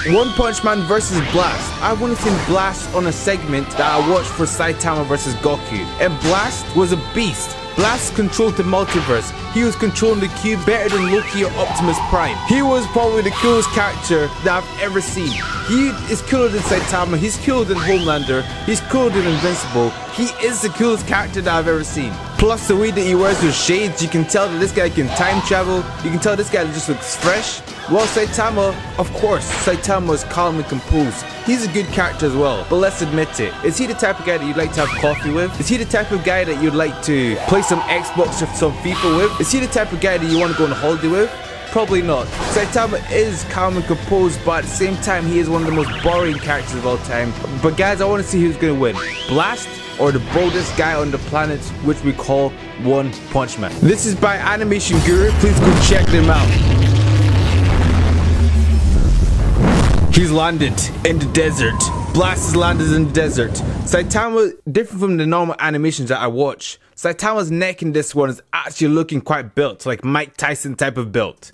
One Punch Man versus Blast. I wanted to see Blast on a segment that I watched for Saitama versus Goku. And Blast was a beast. Blast controlled the multiverse. He was controlling the cube better than Loki or Optimus Prime. He was probably the coolest character that I've ever seen. He is cooler than Saitama, he's cooler than Homelander, he's cooler than Invincible. He is the coolest character that I've ever seen. Plus the way that he wears those shades, you can tell that this guy can time travel. You can tell this guy just looks fresh. Well, Saitama, of course, Saitama is calm and composed. He's a good character as well, but let's admit it. Is he the type of guy that you'd like to have coffee with? Is he the type of guy that you'd like to play some Xbox or some FIFA with? Is he the type of guy that you want to go on a holiday with? Probably not. Saitama is calm and composed, but at the same time, he is one of the most boring characters of all time. But guys, I want to see who's going to win. Blast or the boldest guy on the planet, which we call One Punch Man. This is by Animation Guru. Please go check them out. He's landed in the desert. Blast is landed in the desert. Saitama, different from the normal animations that I watch, Saitama's neck in this one is actually looking quite built, like Mike Tyson type of built.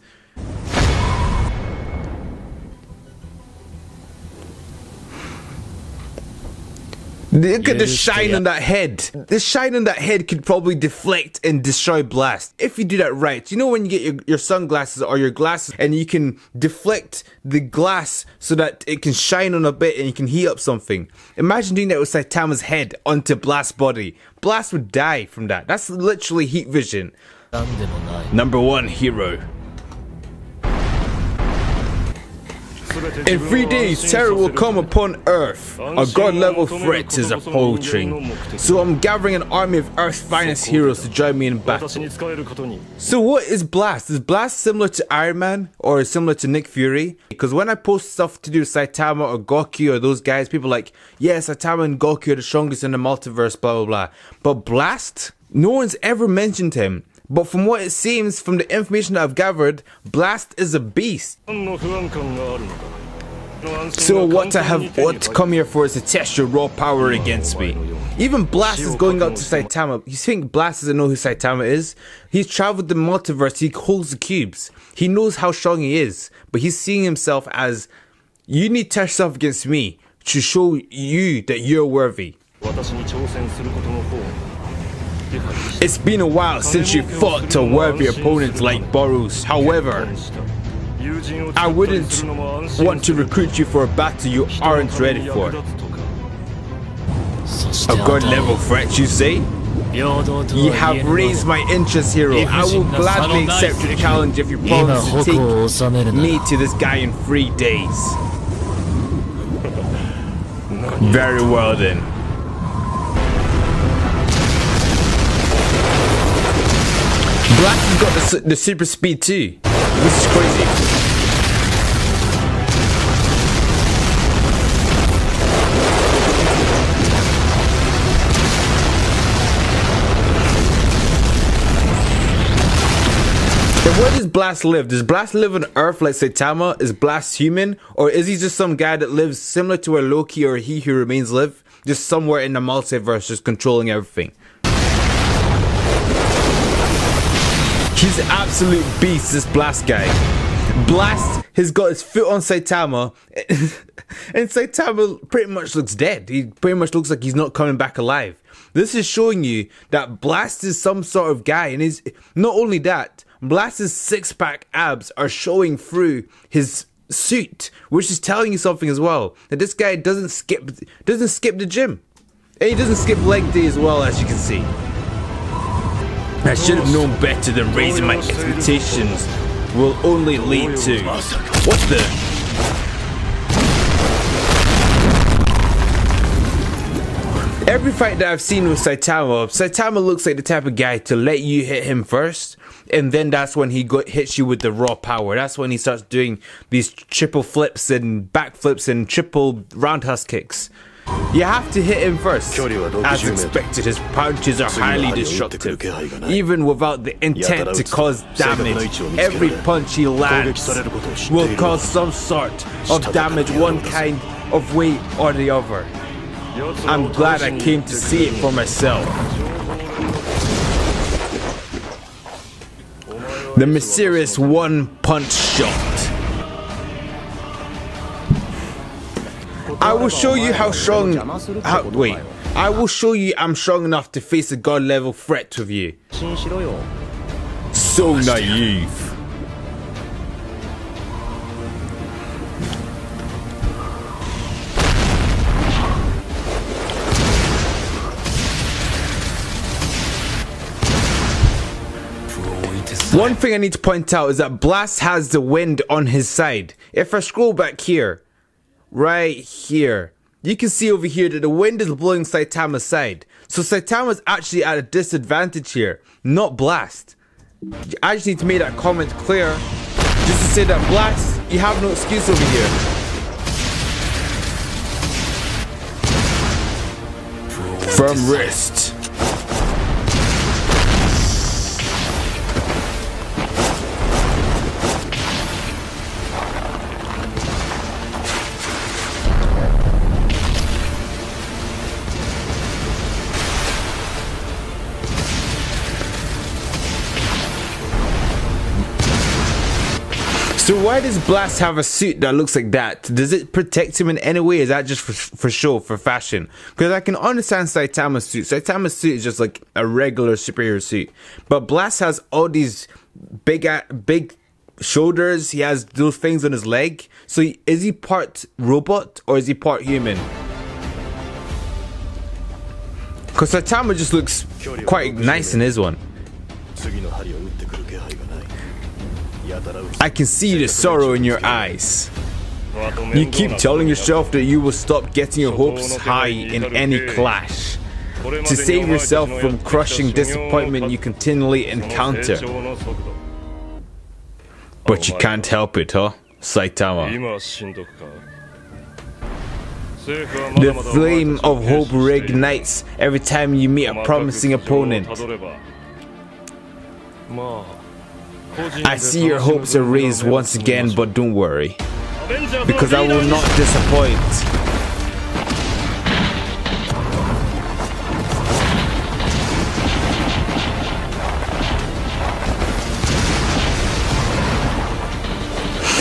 Look at the shine on that head. The shine on that head could probably deflect and destroy Blast. If you do that right. You know when you get your sunglasses or your glasses and you can deflect the glass so that it can shine on a bit and you can heat up something. Imagine doing that with Saitama's head onto Blast's body. Blast would die from that. That's literally heat vision. Number 1 hero. In 3 days, terror will come upon Earth. A god-level threat is approaching. So I'm gathering an army of Earth's finest heroes to join me in battle. So what is Blast? Is Blast similar to Iron Man or similar to Nick Fury? Because when I post stuff to do with Saitama or Goku or those guys, people are like, yeah, Saitama and Goku are the strongest in the multiverse, blah blah blah. But Blast? No one's ever mentioned him. But from what it seems, from the information that I've gathered, Blast is a beast. So what I have come here for is to test your raw power against me. Even Blast is going out to Saitama. You think Blast doesn't know who Saitama is? He's traveled the multiverse, he holds the cubes. He knows how strong he is. But he's seeing himself as, you need to test yourself against me to show you that you're worthy. It's been a while since you fought a worthy opponent like Boros. However, I wouldn't want to recruit you for a battle you aren't ready for. A god-level threat, you say? You have raised my interest, hero. I will gladly accept your challenge if you promise to take me to this guy in 3 days. Very well then. Blast has got the super speed too. This is crazy. And where does Blast live? Does Blast live on Earth like Saitama? Is Blast human? Or is he just some guy that lives similar to where Loki or He Who Remains live? Just somewhere in the multiverse just controlling everything. He's an absolute beast, this Blast guy. Blast has got his foot on Saitama, and Saitama pretty much looks dead. He pretty much looks like he's not coming back alive. This is showing you that Blast is some sort of guy, and is not only that, Blast's six-pack abs are showing through his suit, which is telling you something as well. That this guy doesn't skip the gym, and he doesn't skip leg day as well, as you can see. I should have known better than raising my expectations will only lead to... What the... Every fight that I've seen with Saitama looks like the type of guy to let you hit him first, and then that's when he hits you with the raw power. That's when he starts doing these triple flips and backflips and triple roundhouse kicks. You have to hit him first. As expected, his punches are highly destructive. Even without the intent to cause damage, every punch he lands will cause some sort of damage one kind of way or the other. I'm glad I came to see it for myself. The mysterious one-punch shot. I will show you how strong. Wait. I will show you I'm strong enough to face a god level threat with you. So naive. One thing I need to point out is that Blast has the wind on his side. If I scroll back here, right here, you can see over here that the wind is blowing Saitama's side. So Saitama's actually at a disadvantage here, not Blast. I just need to make that comment clear, just to say that Blast, you have no excuse over here. Firm wrist. So why does Blast have a suit that looks like that? Does it protect him in any way? Is that just for show, for fashion? Because I can understand Saitama's suit. Saitama's suit is just like a regular superhero suit. But Blast has all these big shoulders. He has those things on his leg. So is he part robot or is he part human? Because Saitama just looks quite nice in his one. I can see the sorrow in your eyes. You keep telling yourself that you will stop getting your hopes high in any clash. To save yourself from crushing disappointment you continually encounter. But you can't help it, huh, Saitama? The flame of hope reignites every time you meet a promising opponent. I see your hopes are raised once again, but don't worry, because I will not disappoint.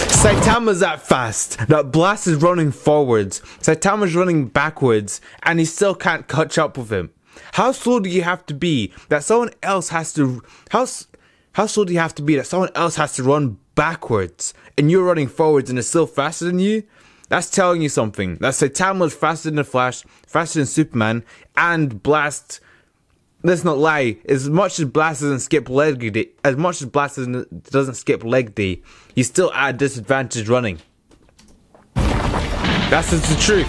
Saitama's that fast that Blast is running forwards, Saitama's running backwards, and he still can't catch up with him. How slow do you have to be that someone else has to... How slow do you have to be that someone else has to run backwards and you're running forwards and is still faster than you? That's telling you something. That Saitama is faster than the Flash, faster than Superman, and Blast. Let's not lie. As much as Blast doesn't skip leg day, he's still at a disadvantage running. That's just the truth.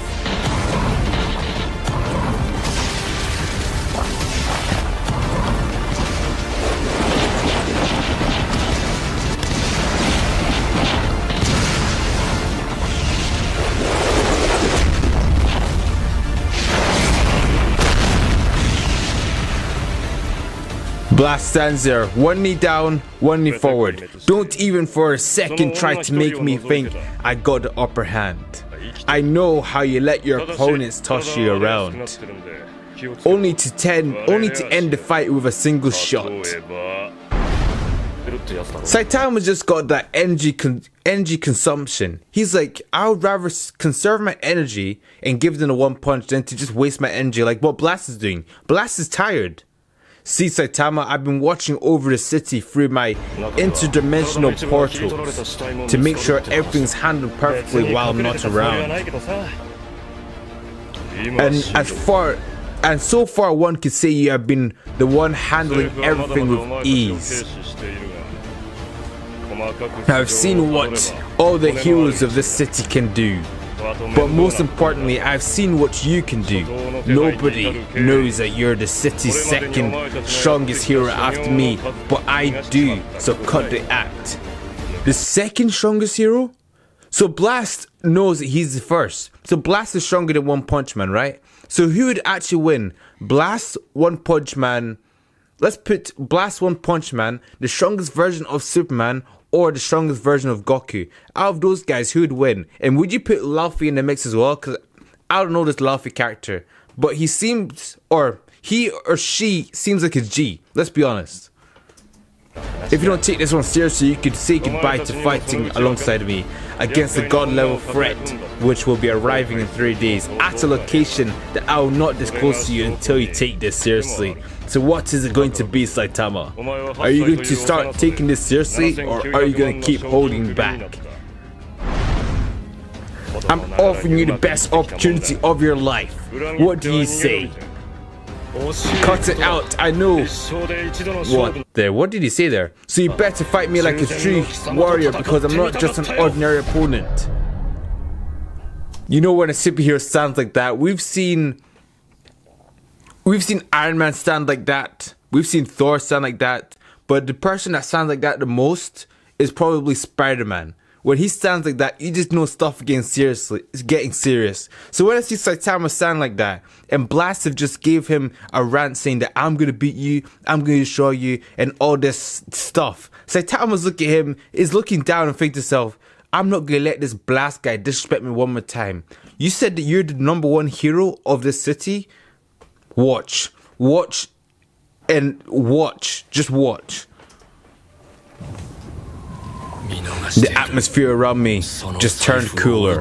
Blast stands there, one knee down, one knee forward. Don't even for a second try to make me think I got the upper hand. I know how you let your opponents toss you around. Only to end the fight with a single shot. Saitama just got that energy consumption. He's like, I would rather conserve my energy and give them a one punch than to just waste my energy like what Blast is doing. Blast is tired. See Saitama, I've been watching over the city through my interdimensional portals to make sure everything's handled perfectly while I'm not around. And so far one could say you have been the one handling everything with ease. I've seen what all the heroes of this city can do. But most importantly, I've seen what you can do. Nobody knows that you're the city's second strongest hero after me, but I do, so cut the act. The second strongest hero? So Blast knows that he's the first. So Blast is stronger than One Punch Man, right? So who would actually win? Blast, One Punch Man. Let's put Blast, One Punch Man, the strongest version of Superman, or the strongest version of Goku. Out of those guys, who would win? And would you put Luffy in the mix as well? Because I don't know this Luffy character, but he seems, or he or she seems like a G. Let's be honest. If you don't take this one seriously, you could say goodbye to fighting alongside me against the god level threat, which will be arriving in 3 days at a location that I will not disclose to you until you take this seriously. So what is it going to be, Saitama? Are you going to start taking this seriously, or are you going to keep holding back? I'm offering you the best opportunity of your life. What do you say? Cut it out, I know. What did he say there? So you better fight me like a true warrior, because I'm not just an ordinary opponent. You know when a superhero stands like that, we've seen Iron Man stand like that, we've seen Thor stand like that, but the person that stands like that the most is probably Spider-Man. When he stands like that, you just know stuff is getting serious. So when I see Saitama stand like that, and Blast have just gave him a rant saying that I'm gonna beat you, I'm gonna destroy you, and all this stuff, Saitama's looking at him, is looking down and thinking to himself, I'm not gonna let this Blast guy disrespect me one more time. You said that you're the #1 hero of this city? Watch, and watch, just watch. The atmosphere around me just turned cooler.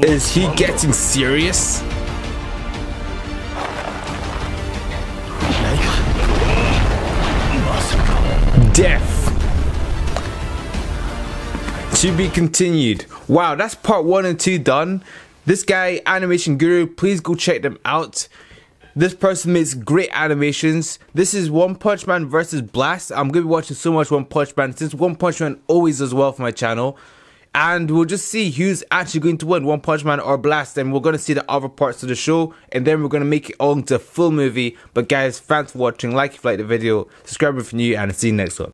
Is he getting serious? Death. To be continued. Wow, that's part 1 and 2 done. This guy, Animation Guru, please go check them out. This person makes great animations. This is One Punch Man versus Blast. I'm going to be watching so much One Punch Man, since One Punch Man always does well for my channel. And we'll just see who's actually going to win, One Punch Man or Blast. And we're going to see the other parts of the show. And then we're going to make it all into a full movie. But guys, thanks for watching. Like if you liked the video. Subscribe if you're new. And I'll see you next one.